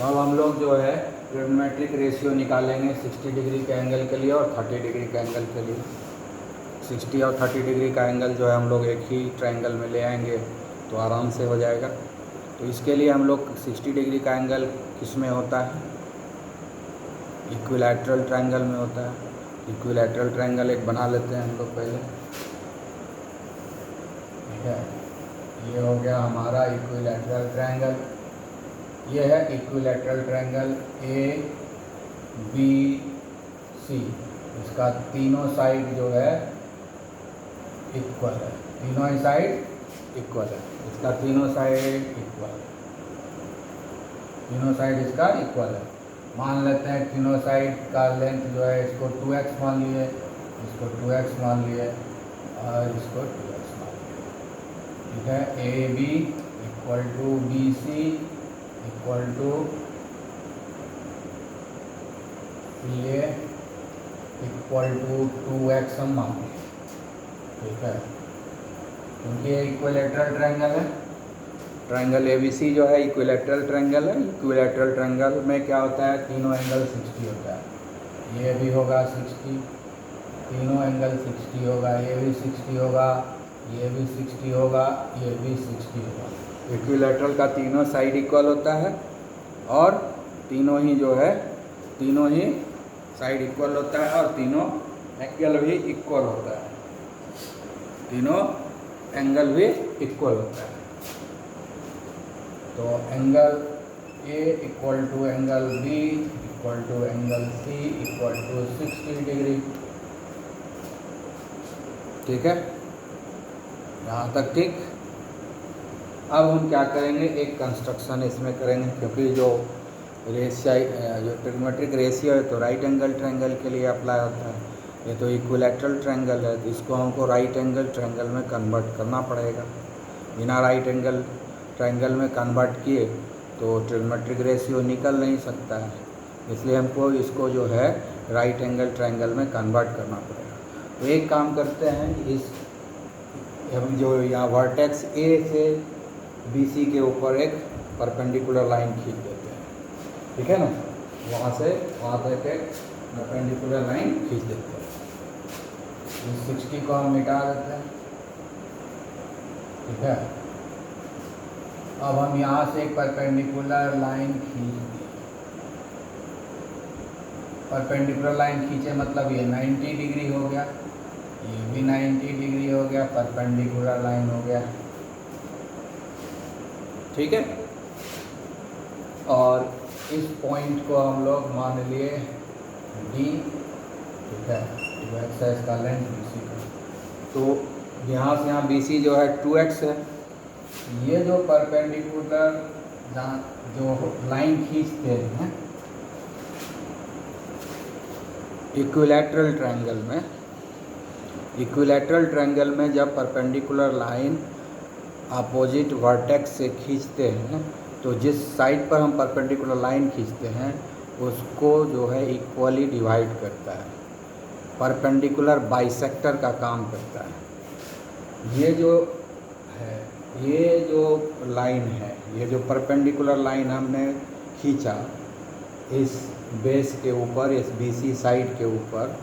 तो अब हम लोग जो है ट्रिग्नोमेट्रिक रेशियो निकालेंगे 60 डिग्री के एंगल के लिए और 30 डिग्री के एंगल के लिए। 60 और 30 डिग्री का एंगल जो है हम लोग एक ही ट्रायंगल में ले आएंगे तो आराम से हो जाएगा। तो इसके लिए हम लोग 60 डिग्री का एंगल किस में होता है, इक्विलैटरल ट्रायंगल में होता है। इक्विलैटरल ट्रायंगल एक बना लेते हैं हम लोग पहले, ठीक है। ये हो गया हमारा इक्विलैटरल ट्रायंगल। ये है equilateral triangle A B C. इसका तीनों साइड जो है इक्वल है, तीनों ही साइड इक्वल है। इसका तीनों साइड इक्वल, तीनों साइड इसका इक्वल है। मान लेते हैं तीनों साइड का लेंथ जो है इसको 2x मान लिए, इसको 2x मान लिए और इसको 2x मान लिए, ठीक है। A B equal to B C equal to ये इक्वल टू 2x हम मान लें, ठीक है, क्योंकि ये इक्विलैटरल ट्रायंगल है। ट्रायंगल एबीसी जो है इक्विलैटरल ट्रायंगल है। इक्विलैटरल ट्रायंगल में क्या होता है, तीनों एंगल 60 होता है। ये भी होगा 60, तीनों एंगल 60 होगा, ये भी 60 होगा, ये भी 60 होगा, ये भी 60 होगा। इक्विलैटरल का तीनों साइड इक्वल होता है और तीनों ही जो है तीनों ही साइड इक्वल होता है और तीनों एंगल भी इक्वल होता है, तीनों एंगल भी इक्वल होता है। तो angle A equal to angle B equal to angle C equal to 60 degree, ठीक है, यहाँ तक ठीक। अब हम क्या करेंगे, एक कंस्ट्रक्शन इसमें करेंगे, क्योंकि जो ट्रिग्नोमेट्रिक रेशियो है तो राइट एंगल ट्रायंगल के लिए अप्लाई होता है। ये तो इक्विलैटरल ट्रायंगल है तो इसको हमको राइट एंगल ट्रायंगल में कन्वर्ट करना पड़ेगा। बिना राइट एंगल ट्रायंगल में कन्वर्ट किए तो ट्रिग्नोमेट्रिक रेशियो निकल नहीं सकता है, इसलिए हमको इसको जो है राइट एंगल ट्रायंगल में कन्वर्ट करना पड़ेगा। तो एक काम करते हैं, इस हम जो यहाँ वर्टेक्स ए से बी सी के ऊपर एक परपेंडिकुलर लाइन खींच देते हैं, ठीक है ना। वहाँ से वहाँ तक एक परपेंडिकुलर लाइन खींच देते हैं। इस 60 को हम मिटा देते हैं, ठीक है। अब हम यहाँ से एक परपेंडिकुलर लाइन खींच दें। परपेंडिकुलर लाइन खींचे मतलब ये 90 डिग्री हो गया, ये भी 90 डिग्री हो गया, परपेंडिकुलर लाइन हो गया, ठीक है। और इस पॉइंट को हम लोग मान लिए डी, ठीक है, 2x है इसका लेंथ BC का। तो यहाँ से यहाँ BC जो है 2x है। ये जो परपेंडिकुलर जहाँ जो लाइन खींचते हैं इक्विलैटरल ट्रायंगल में जब परपेंडिकुलर लाइन अपोजिट वर्टेक्स से खींचते हैं तो जिस साइड पर हम परपेंडिकुलर लाइन खींचते हैं उसको जो है इक्वली डिवाइड करता है, परपेंडिकुलर बाइसेक्टर का काम करता है। ये जो है, ये जो लाइन है, ये जो परपेंडिकुलर लाइन हमने खींचा इस बेस के ऊपर, इस BC साइड के ऊपर,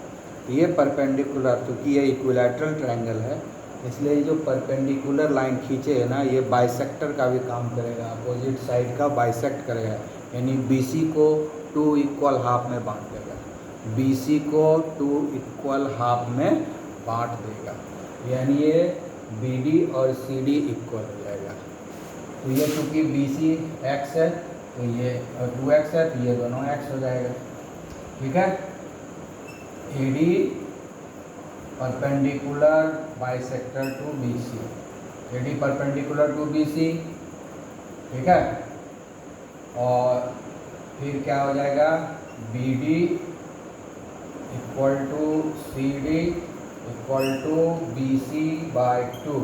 ये परपेंडिकुलर, क्योंकि ये इक्विलैटरल ट्रायंगल है इसलिए जो परपेंडिकुलर लाइन खींचे है ना ये बाइसेक्टर का भी काम करेगा, अपोजिट साइड का बाइसेक्ट करेगा, यानी BC को 2 इक्वल हाफ में बांट देगा, BC को 2 इक्वल हाफ में बांट देगा, यानी ये BD और CD इक्वल हो जाएगा। तो ये चूँकि BC x है तो ये 2x है तो ये दोनों x हो जाएगा, ठीक है। AD perpendicular bisector to BC, AD perpendicular to BC, ठीक है। और फिर क्या हो जाएगा, BD equal to CD equal to BC by 2,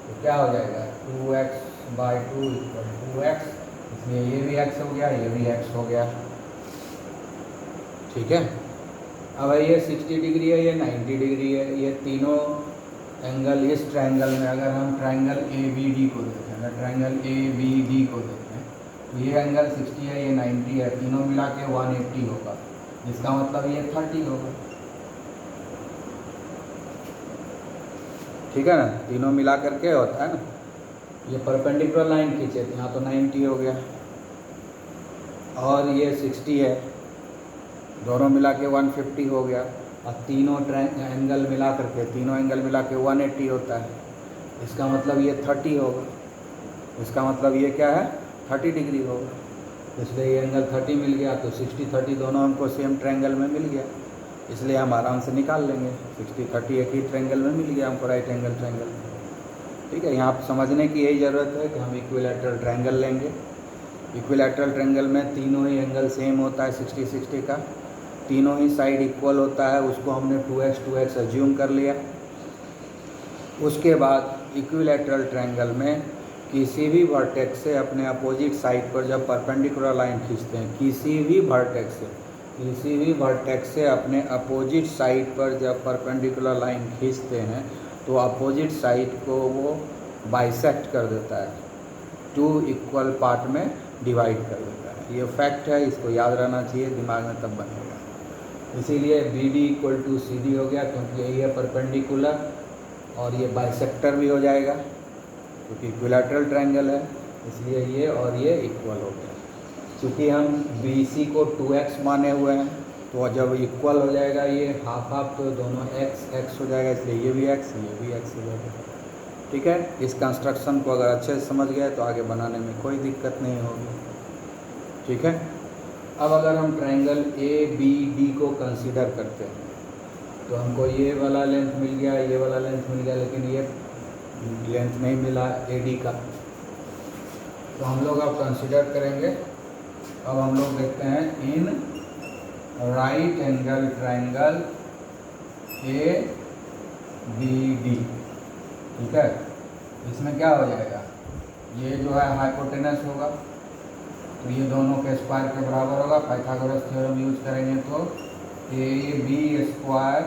तो क्या हो जाएगा 2x by 2 equal to x, इसलिए ये भी x हो गया, ये भी x हो गया, ठीक है। अब ये 60 डिग्री है, ये 90 डिग्री है, ये तीनों एंगल इस ट्रायंगल में, अगर हम ट्रायंगल ABD को देखें, अगर ट्रायंगल ABD को देखें ये एंगल 60 है, ये 90 है, तीनों मिला के 180 होगा, इसका मतलब ये 30 होगा। ठीक है ना, तीनों मिला करके होता है ना। ये परपेंडिकुलर लाइन खींचे तो यहाँ तो 90 हो गया, और ये 60 है, दोनों मिला के 150 हो गया, और तीनों एंगल मिला करके, तीनों एंगल मिला के 180 होता है, इसका मतलब ये 30 होगा, इसका मतलब ये क्या है 30 डिग्री होगा, इसलिए ये एंगल 30 मिल गया। तो 60 30 दोनों हमको सेम ट्रायंगल में मिल गया, इसलिए हम आराम से निकाल लेंगे। 60 30 एक ही ट्रायंगल में मिल गया हमको, राइट एंगल ट्रायंगल। ठीक है, यहाँ समझने की यही ज़रूरत है कि हम इक्विलैटरल ट्रायंगल लेंगे। इक्विलैटरल ट्रायंगल में तीनों ही एंगल सेम होता है 60 60 का, तीनों ही साइड इक्वल होता है, उसको हमने 2x एज्यूम कर लिया। उसके बाद इक्विलैटरल ट्रायंगल में किसी भी वर्टेक्स से अपने अपोजिट साइड पर जब परपेंडिकुलर लाइन खींचते हैं, किसी भी वर्टेक्स से अपने अपोजिट साइड पर जब परपेंडिकुलर लाइन खींचते हैं तो अपोजिट साइड को वो बाइसेक्ट कर देता है, 2 इक्वल पार्ट में डिवाइड कर देता है। ये फैक्ट है, इसको याद रहना चाहिए, दिमाग में तब बनेगा। इसीलिए BD इक्वल टू CD हो गया, क्योंकि यही है परपेंडिकुलर, और ये बाइसेक्टर भी हो जाएगा क्योंकि इक्विलैटरल ट्रायंगल है, इसलिए ये और ये इक्वल हो गया। क्योंकि हम BC को 2x माने हुए हैं, तो जब इक्वल हो जाएगा ये हाफ हाफ, तो दोनों x हो जाएगा, इसलिए ये भी x हो जाएगा। ठीक है, इस कंस्ट्रक्शन को अगर अच्छे से समझ गए तो आगे बनाने में कोई दिक्कत नहीं होगी। ठीक है, अब अगर हम ट्रायंगल ABD को कंसीडर करते हैं तो हमको ये वाला लेंथ मिल गया, ये वाला लेंथ मिल गया, लेकिन ये लेंथ नहीं मिला AD का, तो हम लोग अब कंसीडर करेंगे। अब हम लोग देखते हैं इन राइट एंगल ट्रायंगल ABD। ठीक है, इसमें क्या हो जाएगा, ये जो है हाइपोटेनस होगा, तो ये दोनों के स्क्वायर के बराबर होगा। पाइथागोरस थ्योरम यूज करेंगे तो AB square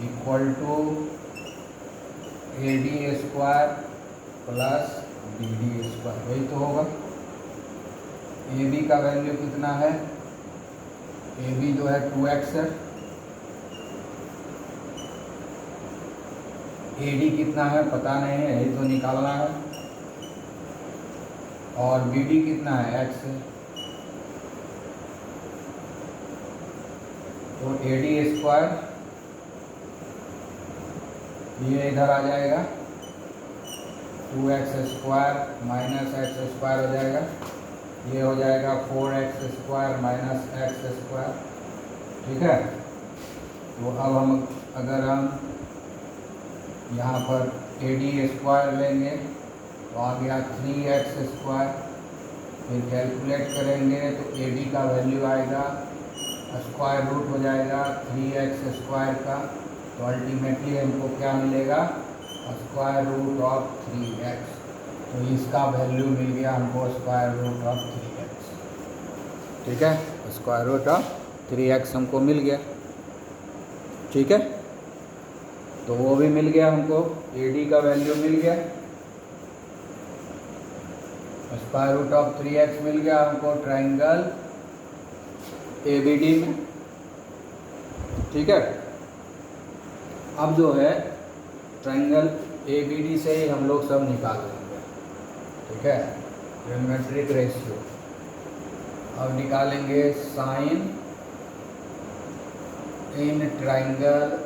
equal to AD square plus BD square, वही तो होगा। AB का वैल्यू कितना है, AB जो है 2x है, AD कितना है पता नहीं है, यही तो निकालना है, और BD कितना है x है, तो AD स्क्वायर ये इधर आ जाएगा, 2x square minus x square हो जाएगा, ये हो जाएगा 4x square minus x square. ठीक है, तो अब हम अगर हम यहाँ पर AD स्क्वायर लेंगे तो आ गया 3x स्क्वायर, फिर कैलकुलेट करेंगे तो AD का वैल्यू आएगा, स्क्वायर रूट हो जाएगा 3x स्क्वायर का, तो अल्टीमेटली हमको क्या मिलेगा, स्क्वायर रूट ऑफ 3x। तो इसका वैल्यू मिल गया हमको स्क्वायर रूट ऑफ 3x। ठीक है, स्क्वायर रूट ऑफ 3x हमको मिल गया। ठीक है, तो वो भी मिल गया हमको, AD का वैल्यू मिल गया, स्क्वायर रूट ऑफ 3x मिल गया हमको ट्रायंगल ABD में। ठीक है, अब जो है ट्रायंगल ABD से ही हम लोग सब निकाल लेंगे। ठीक है, ट्रिग्नोमेट्रिक रेशियो अब निकालेंगे, sine in triangle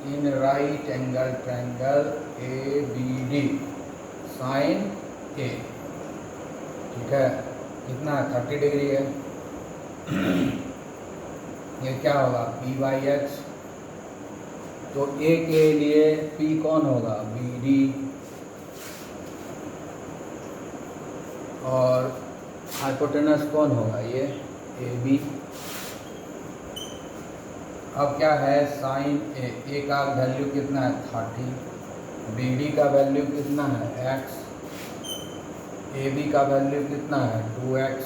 in right angle triangle ABD sine A। ठीक है, कितना 30 डिग्री है, ये क्या होगा P/H, तो A के लिए P कौन होगा, BD, और हाइपोटेनस कौन होगा, ये AB। अब क्या है, साइन A का वैल्यू कितना है 30, BD का वैल्यू कितना है x, AB का वैल्यू कितना है 2x,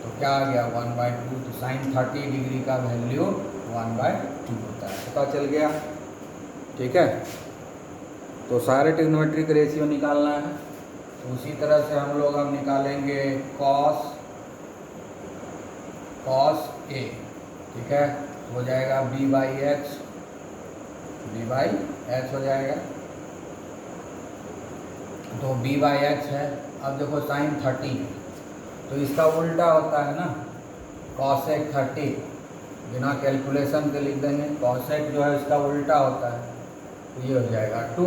तो क्या आ गया 1/2, तो साइन 30 डिग्री का वैल्यू 1/2 होता है, पता चल गया। ठीक है, तो सारे ट्रिग्नोमेट्रिक रेशियो निकालना है, तो उसी तरह से हम लोग अब निकालेंगे कॉस ए, ठीक है, हो जाएगा बी बाई एच हो जाएगा। तो बी बाई एच है। अब देखो साइन 30 तो इसका उल्टा होता है ना कॉसेक 30, बिना कैलकुलेशन के लिख देंगे। कॉसेक जो है इसका उल्टा होता है, तो ये हो जाएगा 2,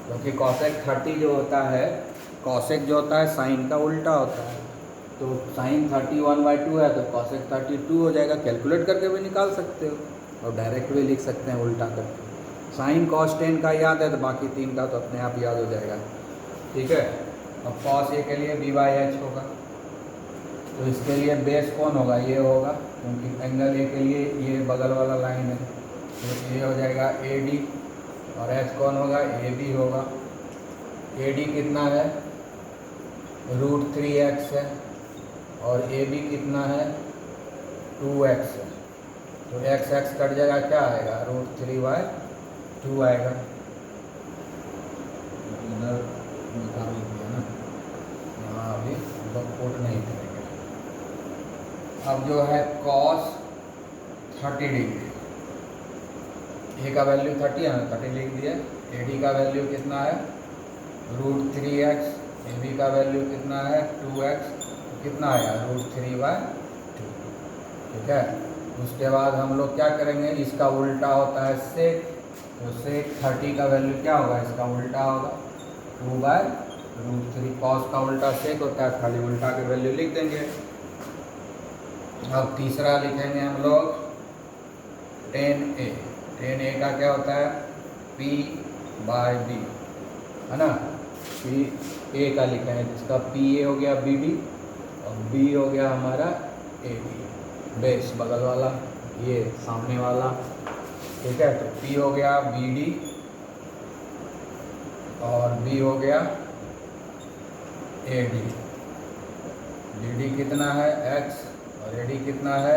क्योंकि कॉसेक 30 जो होता है, कॉसेक जो होता है साइन का उल्टा होता है। तो साइन 30 1/2 है तो कॉसेक 32 हो जाएगा। कैलकुलेट करके भी निकाल सकते हो और डायरेक्ट भी लिख सकते हैं उल्टा करके। साइन कॉस 10 का याद है तो बाकी 3 का तो अपने आप याद हो जाएगा, ठीक है। अब कॉस ए के लिए बी बाई एच होगा, तो इसके लिए बेस कौन होगा, ये होगा, क्योंकि एंगल ए के लिए ये बगल वाला लाइन है, तो ये हो जाएगा ए डी, और एच कौन होगा, ए बी होगा। ए डी कितना है, √3x है, और ए बी कितना है, 2x है। तो x कट जाएगा, क्या आएगा, √3/2 आएगा। इधर निकाल दिया ना, यहाँ अभी हम लोग कोट नहीं करेंगे। अब जो है cos 30 डिग्री, ए का वैल्यू 30 है ना, 30 लिख दिया। ए डी का वैल्यू कितना है, √3x, ए बी का वैल्यू कितना है, 2x, कितना आया, √3/2, ठीक है। उसके बाद हम लोग क्या करेंगे, इसका उल्टा होता है सेक, तो सेक 30 का वैल्यू क्या होगा, इसका उल्टा होगा 2/√3। कॉस का उल्टा सेक होता है, खाली उल्टा के वैल्यू लिख देंगे। अब तीसरा लिखेंगे हम लोग tan a का क्या होता है, P/B, है ना। P a का लिखा है, जिसका PA हो गया BD और B हो गया हमारा AB, बेस बगल वाला, ये सामने वाला, ठीक है। तो P हो गया BD और B हो गया AD। BD कितना है, x, और AD कितना है,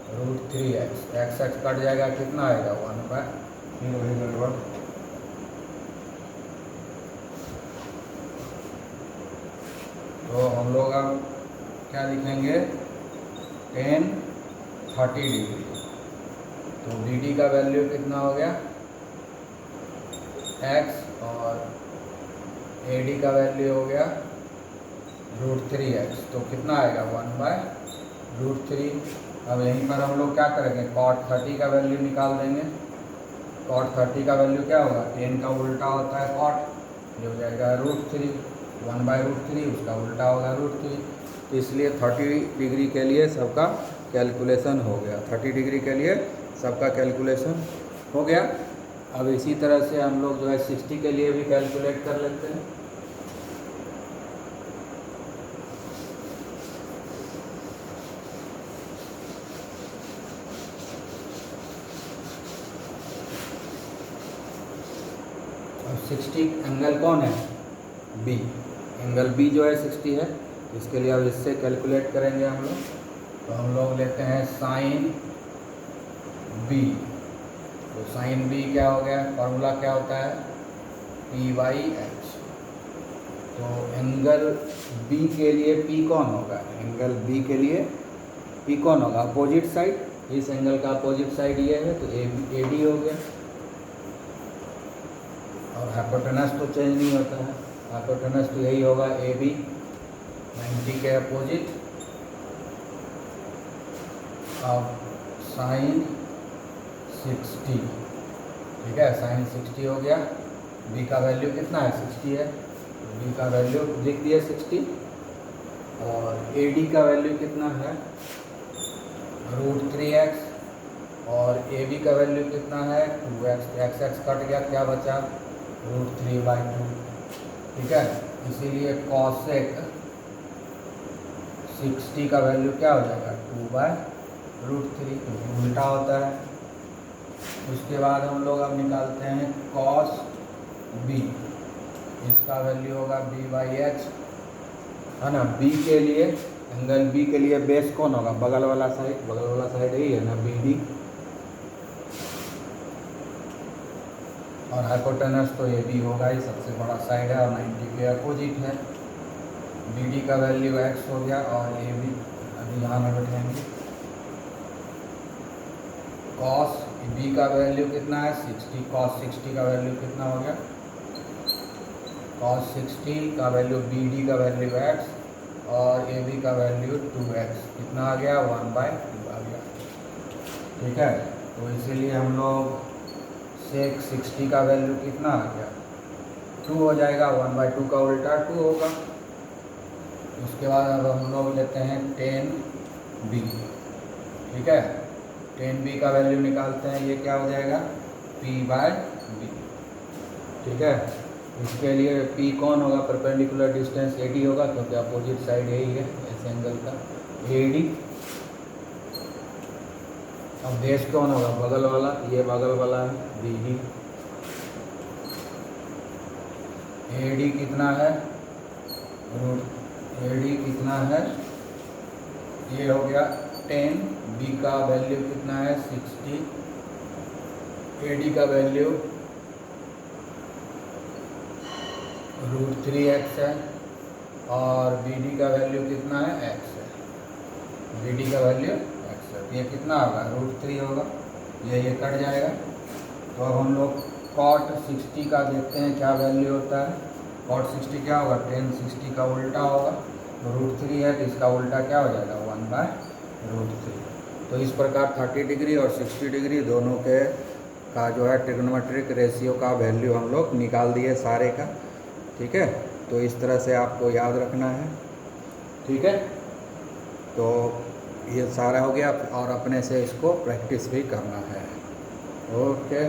√3x। x कट जाएगा, कितना आएगा, 1/, तो हम लोग अब क्या लिखेंगे, tan 30 डिग्री। तो BD का वैल्यू कितना हो गया, x, और AD का वैल्यू हो गया √3x, तो कितना आएगा, 1/√3। अब यहीं पर हम लोग क्या करेंगे, cot 30 का वैल्यू निकाल देंगे। cot 30 का वैल्यू क्या होगा, tan का उल्टा होता है cot, ये हो जाएगा √3, 1/√3, उसका उल्टा होगा √3। तो इसलिए 30 डिग्री के लिए सबका कैलकुलेशन हो गया, 30 डिग्री के लिए सबका कैलकुलेशन हो गया। अब इसी तरह से हम लोग जो है 60 के लिए भी कैलकुलेट कर लेते हैं। अब 60 एंगल कौन है, B, एंगल B जो है 60 है, इसके लिए अब इससे कैलकुलेट करेंगे हम लोग। तो हम लोग लेते हैं साइन B, तो साइन B क्या हो गया, फार्मूला क्या होता है, P/H। तो एंगल B के लिए P कौन होगा, एंगल B के लिए P कौन होगा, अपोजिट साइड, इस एंगल का अपोजिट साइड ये है, तो AD हो गया। और हाइपोटेनस तो चेंज नहीं होता है, हाइपोटेनस तो यही होगा AB, 90 के अपोजिट। अब साइन 60, ठीक है, साइन 60 हो गया। B का वैल्यू कितना है, 60 है, तो B का वैल्यू लिख दिया 60, और AD का वैल्यू कितना है, √3x, और AB का वैल्यू कितना है, 2x। x कट गया, क्या बचा, √3/2, ठीक है। इसीलिए कॉसेक 60 का वैल्यू क्या हो जाएगा, 2/√3, क्योंकि उल्टा होता है। उसके बाद हम लोग अब निकालते हैं cos B, इसका वैल्यू होगा B/H, है ना। B के लिए, एंगल B के लिए बेस कौन होगा, बगल वाला साइड, बगल वाला साइड यही है ना, BD। और हाइपोटेनस तो ये भी होगा ही, सबसे बड़ा साइड है और 90 के अपोजिट है। बी डी का वैल्यू x हो गया और ए भी अभी यहाँ में बैठेंगे। कॉस बी का वैल्यू कितना है 60, कॉस 60 का वैल्यू कितना हो गया, कॉस 60 का वैल्यू बी डी का वैल्यू x और ए बी का वैल्यू 2x, कितना आ गया 1/2 आ गया। ठीक है, तो इसीलिए हम लोग सेक 60 का वैल्यू कितना आ गया 2 हो जाएगा, 1/2 का उल्टा 2 होगा। उसके बाद अब हम लोग लेते हैं 10b। ठीक है, 10b का वैल्यू निकालते हैं, ये क्या हो जाएगा p/b। ठीक है, इसके लिए p कौन होगा, परपेंडिकुलर डिस्टेंस AD होगा क्योंकि अपोजिट साइड यही है इस एंगल का AD। अब बेस कौन होगा, बगल वाला, ये बगल वाला है BD। AD कितना है, AD कितना है, ये हो गया 10, B का वैल्यू कितना है 60, AD का वैल्यू √3x है और BD का वैल्यू कितना है x है, BD का वैल्यू x है। ये कितना होगा √3 होगा, ये कट जाएगा। तो अब हम लोग cot 60 का देखते हैं क्या वैल्यू होता है। cot 60 क्या होगा, tan 60 का उल्टा होगा, √3 है तो इसका उल्टा क्या हो जाएगा 1/√3। तो इस प्रकार 30 डिग्री और 60 डिग्री दोनों के का जो है ट्रिग्नोमेट्रिक रेशियो का वैल्यू हम लोग निकाल दिए सारे का। ठीक है, तो इस तरह से आपको याद रखना है। ठीक है, तो ये सारा हो गया और अपने से इसको प्रैक्टिस भी करना है। ओके।